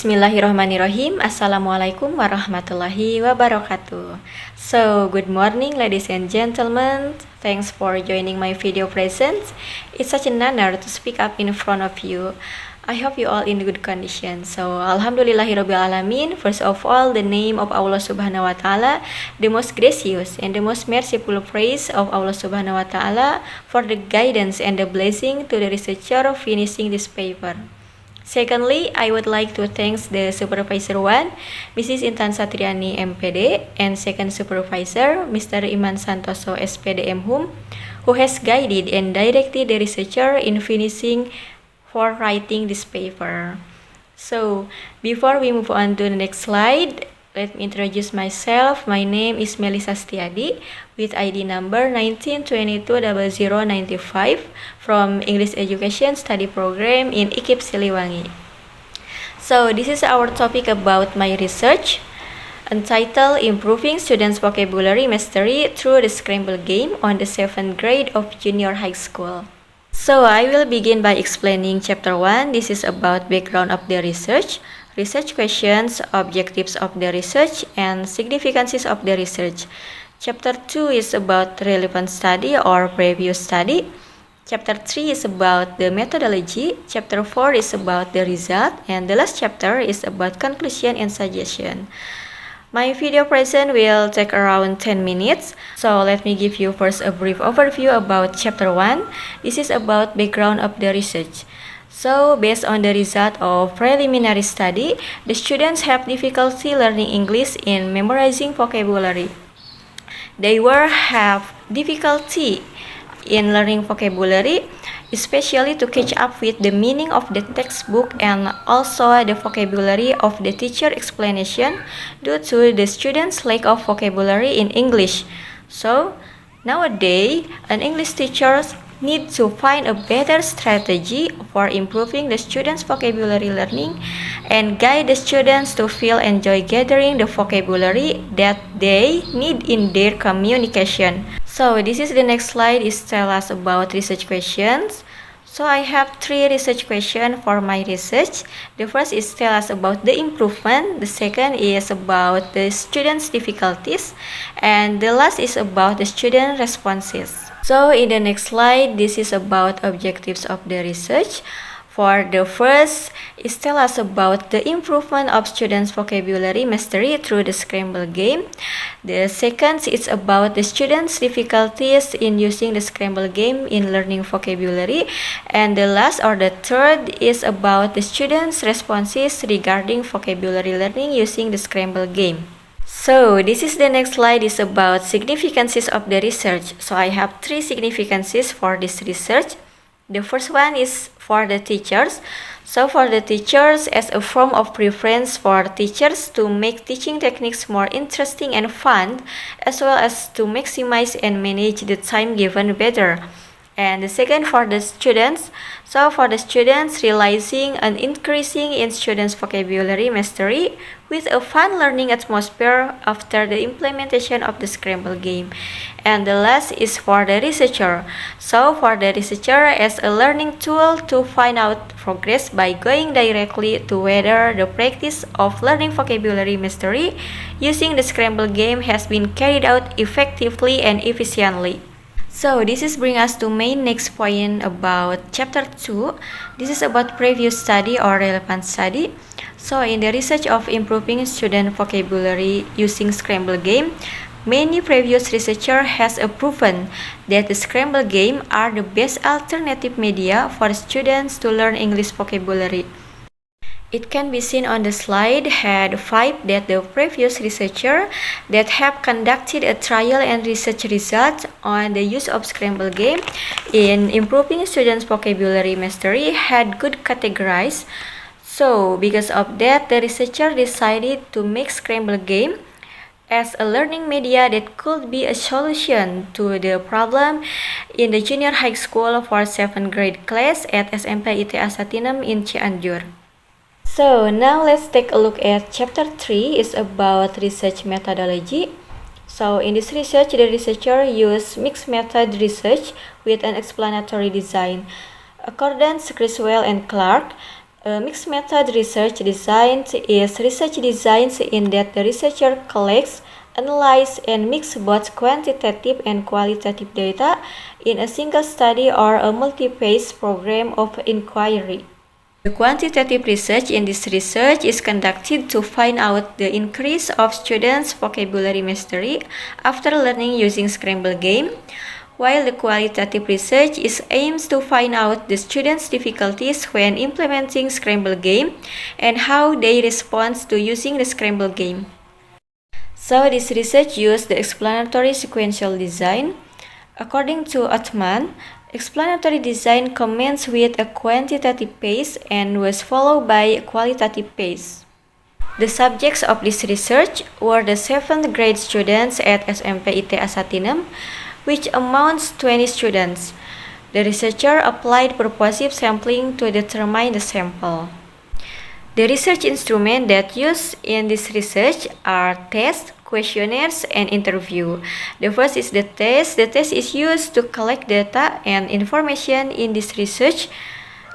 Bismillahirrahmanirrahim. Assalamualaikum warahmatullahi wabarakatuh. So, good morning ladies and gentlemen. Thanks for joining my video present. It's such an honor to speak up in front of you. I hope you all in good condition. So, Alhamdulillahirabbil alamin. First of all, the name of Allah Subhanahu wa taala, the most gracious and the most merciful praise of Allah Subhanahu wa taala for the guidance and the blessing to the researcher finishing this paper. Secondly, I would like to thank the Supervisor 1, Mrs. Intan Satriani MPD, and second Supervisor, Mr. Iman Santoso SPD MHUM, who has guided and directed the researcher in finishing for writing this paper. So, before we move on to the next slide, let me introduce myself. My name is Melissa Stiadi with ID number 19220095 from English Education Study Program in IKIP Siliwangi. So this is our topic about my research entitled Improving Students' Vocabulary Mastery Through the Scramble Game on the 7th grade of junior high school. So I will begin by explaining chapter 1. This is about background of the research questions, objectives of the research, and significances of the research. Chapter 2 is about relevant study or previous study. Chapter 3 is about the methodology. Chapter 4 is about the result. And the last chapter is about conclusion and suggestion. My video present will take around 10 minutes. So let me give you first a brief overview about chapter 1. This is about background of the research. So, based on the result of preliminary study, the students have difficulty learning English in memorizing vocabulary. They will have difficulty in learning vocabulary, especially to catch up with the meaning of the textbook and also the vocabulary of the teacher explanation due to the students' lack of vocabulary in English. So, nowadays, an English teacher need to find a better strategy for improving the students' vocabulary learning and guide the students to feel enjoy gathering the vocabulary that they need in their communication. So this is the next slide is tell us about research questions. So I have 3 research questions for my research. The first is tell us about the improvement. The second is about the students' difficulties. And the last is about the student responses. So in the next slide, this is about objectives of the research. For the first is tell us about the improvement of students' vocabulary mastery through the Scramble game. The second is about the students' difficulties in using the Scramble game in learning vocabulary. And the last or the third is about the students' responses regarding vocabulary learning using the Scramble game. So this is the next slide is about significances of the research. So I have 3 significances for this research. The first one is for the teachers. So for the teachers, as a form of preference for teachers to make teaching techniques more interesting and fun, as well as to maximize and manage the time given better. And the second for the students. So for the students, realizing an increasing in students' vocabulary mastery with a fun learning atmosphere after the implementation of the Scramble game. And the last is for the researcher. So for the researcher as a learning tool to find out progress by going directly to whether the practice of learning vocabulary mastery using the Scramble game has been carried out effectively and efficiently. So this is bring us to main next point about chapter 2. This is about previous study or relevant study. So in the research of improving student vocabulary using Scramble game, many previous researcher has proven that the Scramble game are the best alternative media for students to learn English vocabulary. It can be seen on the slide had 5 that the previous researcher that have conducted a trial and research results on the use of Scramble game in improving students' vocabulary mastery had good categorized. So because of that, the researcher decided to make Scramble game as a learning media that could be a solution to the problem in the junior high school for 7th grade class at SMP IT Asatinem in Cianjur. So now let's take a look at chapter 3 is about research methodology. So in this research, the researcher used mixed method research with an explanatory design. Accordance, Criswell and Clark, A mixed method research design is research design in that the researcher collects, analyzes, and mixes both quantitative and qualitative data in a single study or a multi-phase program of inquiry. The quantitative research in this research is conducted to find out the increase of students' vocabulary mastery after learning using Scramble game, while the qualitative research aims to find out the students' difficulties when implementing Scramble game and how they respond to using the Scramble game. So this research used the explanatory sequential design. According to Othman, explanatory design commenced with a quantitative phase and was followed by a qualitative phase. The subjects of this research were the 7th grade students at SMP IT Asatinem, which amounts 20 students. The researcher applied purposive sampling to determine the sample. The research instruments that used in this research are tests, questionnaires, and interview. The first is the test. The test is used to collect data and information in this research,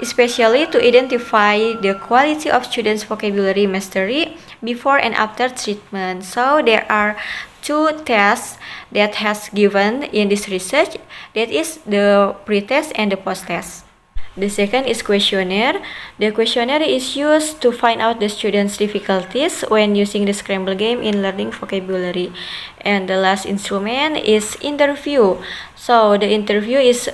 especially to identify the quality of students' vocabulary mastery before and after treatment. So there are 2 tests that has given in this research, that is the pre-test and the post-test. The second is questionnaire. The questionnaire is used to find out the students' difficulties when using the Scramble game in learning vocabulary. And the last instrument is interview. So the interview is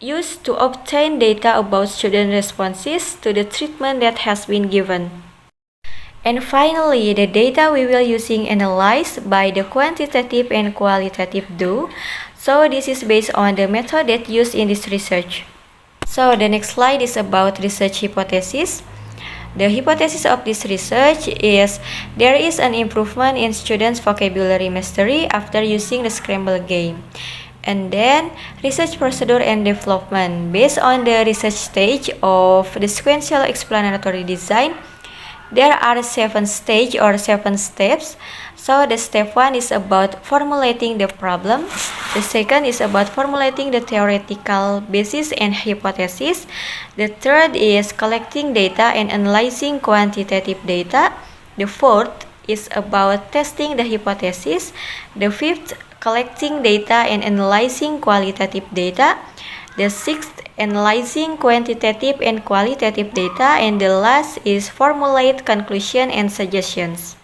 used to obtain data about student responses to the treatment that has been given. And finally, the data we will using analyzed by the quantitative and qualitative do. So this is based on the method that used in this research. So the next slide is about research hypothesis. The hypothesis of this research is there is an improvement in students' vocabulary mastery after using the Scramble game. And then research procedure and development. Based on the research stage of the sequential explanatory design, there are 7 stages or 7 steps. So the step 1 is about formulating the problem. The second is about formulating the theoretical basis and hypothesis. The third is collecting data and analyzing quantitative data. The fourth is about testing the hypothesis. The fifth, collecting data and analyzing qualitative data. The sixth, analyzing quantitative and qualitative data. And the last is formulate conclusion and suggestions.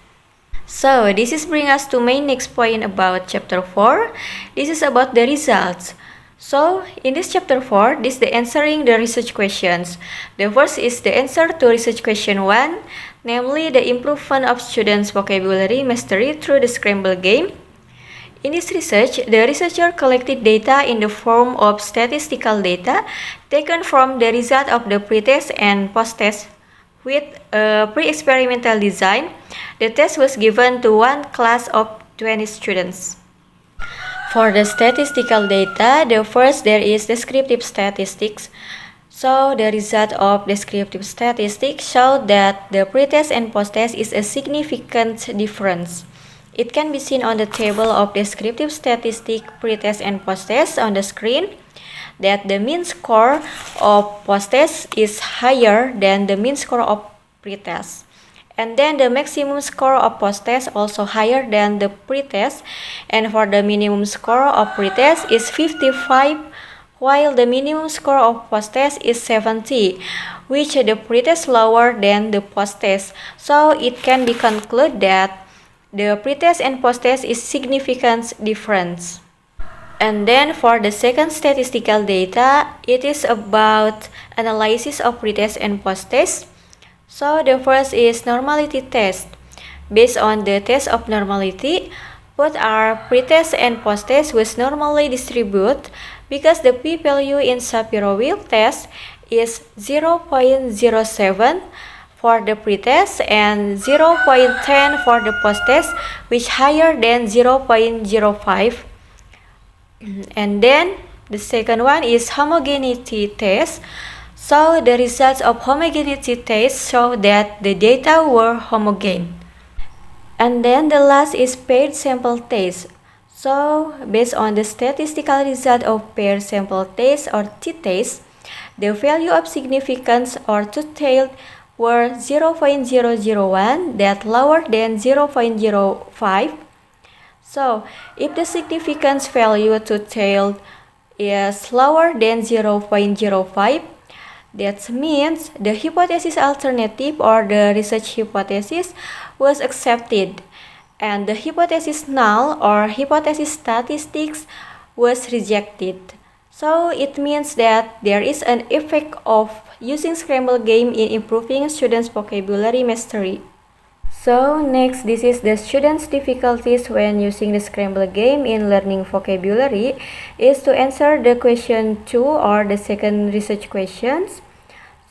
So this is bring us to my next point about chapter 4. This is about the results. So in this chapter 4, this is the answering the research questions. The first is the answer to research question 1, namely the improvement of students' vocabulary mastery through the Scramble game. In this research, the researcher collected data in the form of statistical data taken from the result of the pre-test and post-test. With a pre-experimental design, the test was given to one class of 20 students. For the statistical data, the first there is descriptive statistics. So the result of descriptive statistics showed that the pre-test and post-test is a significant difference. It can be seen on the table of descriptive statistics pre-test and post-test on the screen, that the mean score of post-test is higher than the mean score of pre-test. And then the maximum score of post-test also higher than the pre-test. And for the minimum score of pre-test is 55, while the minimum score of post-test is 70, which the pre-test lower than the post-test. So it can be concluded that the pre-test and post-test is significant difference. And then for the second statistical data, it is about analysis of pre-test and post-test. So the first is normality test. Based on the test of normality, both our pre-test and post-test was normally distributed because the p-value in Shapiro-Wilk test is 0.07 for the pre-test and 0.10 for the post-test, which higher than 0.05. And then the second one is homogeneity test. So the results of homogeneity test show that the data were homogeneous. And then the last is paired sample test. So based on the statistical result of paired sample test or t-test, the value of significance or two-tailed were 0.001, that lower than 0.05. So, if the significance value to tail is lower than 0.05, that means the hypothesis alternative or the research hypothesis was accepted, and the hypothesis null or hypothesis statistics was rejected. So it means that there is an effect of using Scramble game in improving students' vocabulary mastery. So next, this is the students' difficulties when using the Scramble game in learning vocabulary is to answer the question 2 or the second research questions.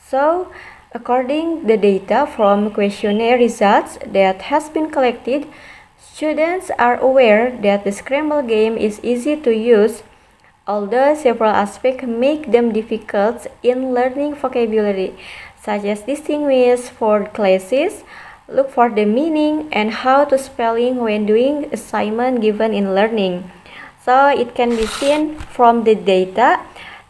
So according the data from questionnaire results that has been collected, students are aware that the Scramble game is easy to use, although several aspects make them difficult in learning vocabulary, such as distinguish word classes, look for the meaning, and how to spelling when doing assignment given in learning. So it can be seen from the data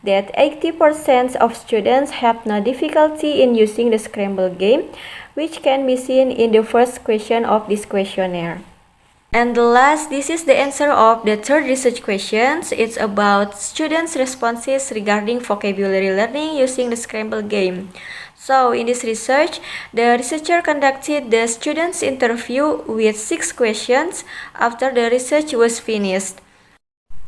that 80% of students have no difficulty in using the Scramble game, which can be seen in the first question of this questionnaire. And the last, this is the answer of the third research questions. It's about students' responses regarding vocabulary learning using the Scramble game. So in this research, the researcher conducted the students' interview with 6 questions after the research was finished.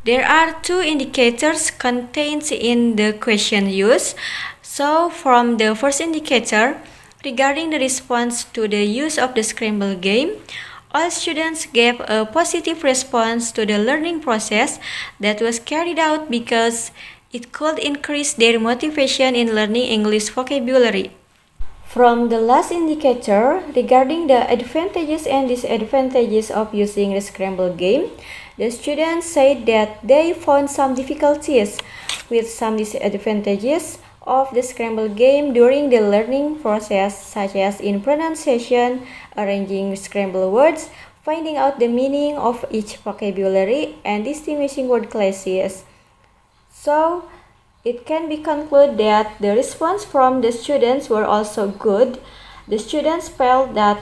There are 2 indicators contained in the question used. So from the first indicator, regarding the response to the use of the Scramble game, all students gave a positive response to the learning process that was carried out because it could increase their motivation in learning English vocabulary. From the last indicator, regarding the advantages and disadvantages of using the Scramble game, the students said that they found some difficulties with some disadvantages of the Scramble game during the learning process, such as in pronunciation, arranging Scramble words, finding out the meaning of each vocabulary, and distinguishing word classes. So, it can be concluded that the response from the students were also good. The students felt that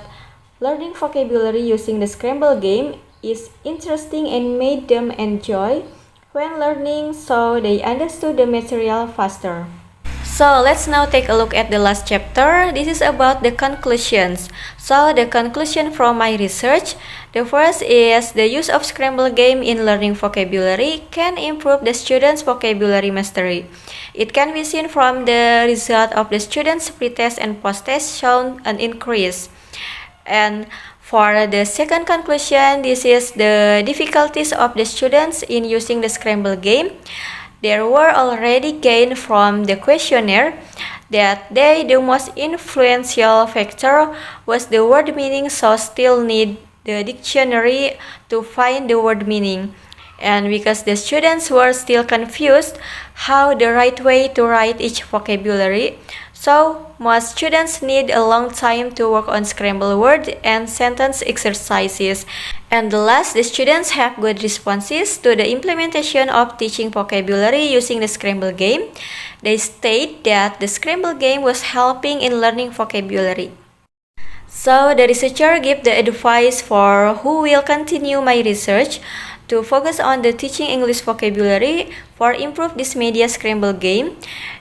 learning vocabulary using the Scramble game is interesting and made them enjoy when learning, so they understood the material faster. So let's now take a look at the last chapter. This is about the conclusions. So the conclusion from my research, the first is the use of Scramble game in learning vocabulary can improve the students' vocabulary mastery. It can be seen from the result of the students' pre-test and post-test shown an increase. And for the second conclusion, this is the difficulties of the students in using the Scramble game. There were already gained from the questionnaire that the most influential factor was the word meaning, so still need the dictionary to find the word meaning. And because the students were still confused how the right way to write each vocabulary, so most students need a long time to work on Scramble word and sentence exercises. And the last, the students have good responses to the implementation of teaching vocabulary using the Scramble game. They state that the Scramble game was helping in learning vocabulary. So the researcher gave the advice for who will continue my research to focus on the teaching English vocabulary for improve this media Scramble game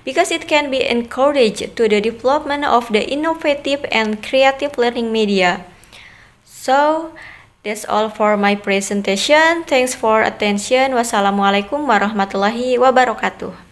because it can be encouraged to the development of the innovative and creative learning media. So that's all for my presentation. Thanks for attention. Wassalamualaikum warahmatullahi wabarakatuh.